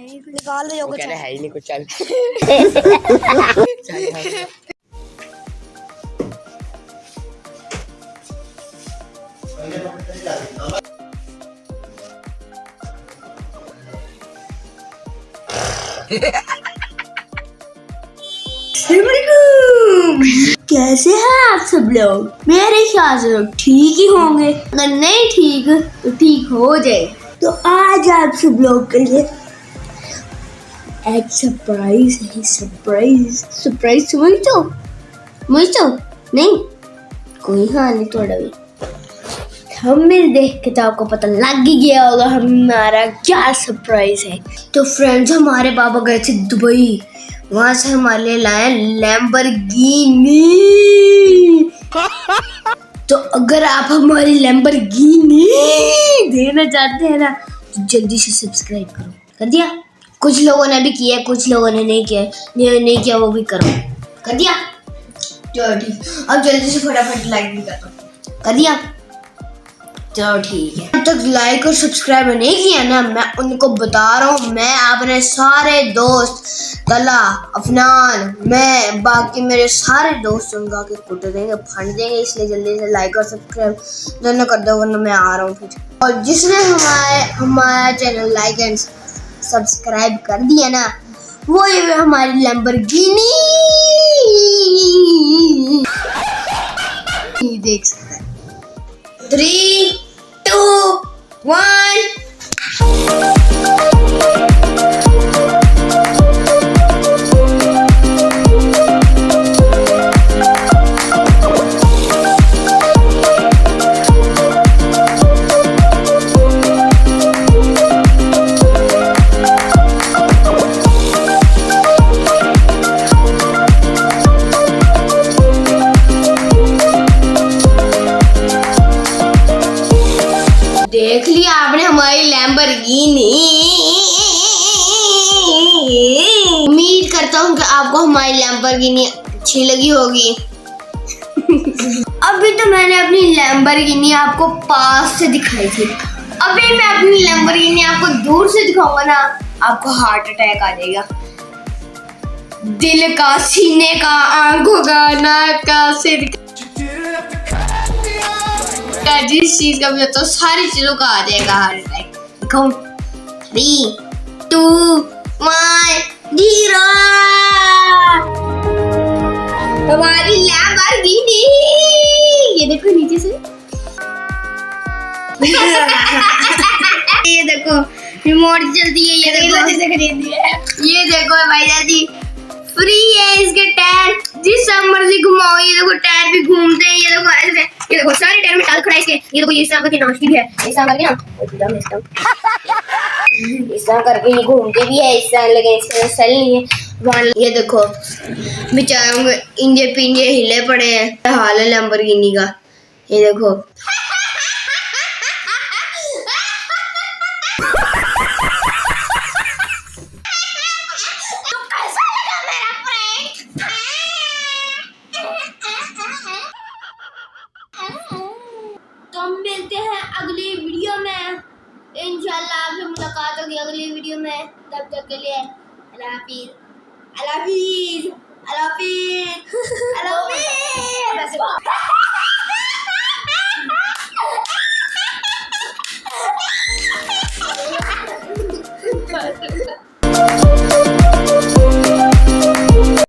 निकाल रहे हो कुछ? है ही नहीं कुछ। चल कैसे हैं आप सब लोग? मेरे ख्याल से लोग ठीक ही होंगे, अगर नहीं ठीक तो ठीक हो जाए। तो आज आप सब लोग के लिए एक सरप्राइज है। सरप्राइज समझ तो नहीं कोई हाल नहीं थोड़ा भी। हमें देख के तो आपको पता लग ही गया होगा हमारा क्या सरप्राइज है। तो फ्रेंड्स, हमारे पापा गए थे दुबई, वहां से हमारे लिए लाए लैम्बोर्गिनी। तो अगर आप हमारी लैम्बोर्गिनी देना चाहते हैं ना तो जल्दी से सब्सक्राइब करो। कर दिया? कुछ लोगों ने भी किया, कुछ लोगों ने नहीं किया, वो भी करो। कर दिया? चलो ठीक। अब जल्दी से फटाफट लाइक भी कर दो। कर दिया? चलो ठीक है। अब तक लाइक और सब्सक्राइब नहीं किया ना, मैं उनको बता रहा हूँ, मैं अपने सारे दोस्त तला, अफनान, मैं, बाकी मेरे सारे दोस्त उनका के कुट देंगे, फंड देंगे। इसलिए जल्दी से लाइक और सब्सक्राइब दोनों कर दो, वरना मैं आ रहा हूँ फिर। और जिसने हमारा चैनल लाइक एंड सब्सक्राइब कर दिया ना, वो ये हमारी लैम्बोर्गिनी देख सकता है। 3, 2, 1। देख लिया आपने हमारी लैम्बोर्गिनी। उम्मीद करता हूँ कि आपको हमारी लैम्बोर्गिनी अच्छी लगी होगी। अभी तो मैंने अपनी लैम्बोर्गिनी आपको पास से दिखाई थी, अभी मैं अपनी लैम्बोर्गिनी आपको दूर से दिखाऊंगा ना, आपको हार्ट अटैक आ जाएगा। दिल का, सीने का, आंखों का, नाक का, सिर का, जिस चीज का भी होता है सारी चीजों का आ जाएगा हार्ट अटैक। 3, 2, 1 0। हमारी लैम्बोर्गिनी ये देखो नीचे से। ये देखो रिमोट चलती है, ये देखो, ये देखो भाई जी फ्री है इसके टायर, जिस मर्जी घुमाओ। ये देखो टायर भी घूमते हैं, ये देखो ऐसे, ये देखो सारे टायर में टाल खड़ा है इसके। ये देखो ये इस तरह करके नाचती है, इस तरह करके ना इस तरह करके ये घूमती भी है, इस तरह, लेकिन इसका सेल नहीं है। ये देखो बेचारों के इंजे पिंजे हिले पड़े हैं, हाल है लैम्बोर्गिनी का। ये देखो मिलते हैं अगली वीडियो में, इंशाल्लाह आपसे मुलाकात होगी अगली वीडियो में। तब तक के लिए अल्लाह हाफिज़, अल्लाह हाफिज़, अल्लाह हाफिज़, अल्लाह हाफिज़।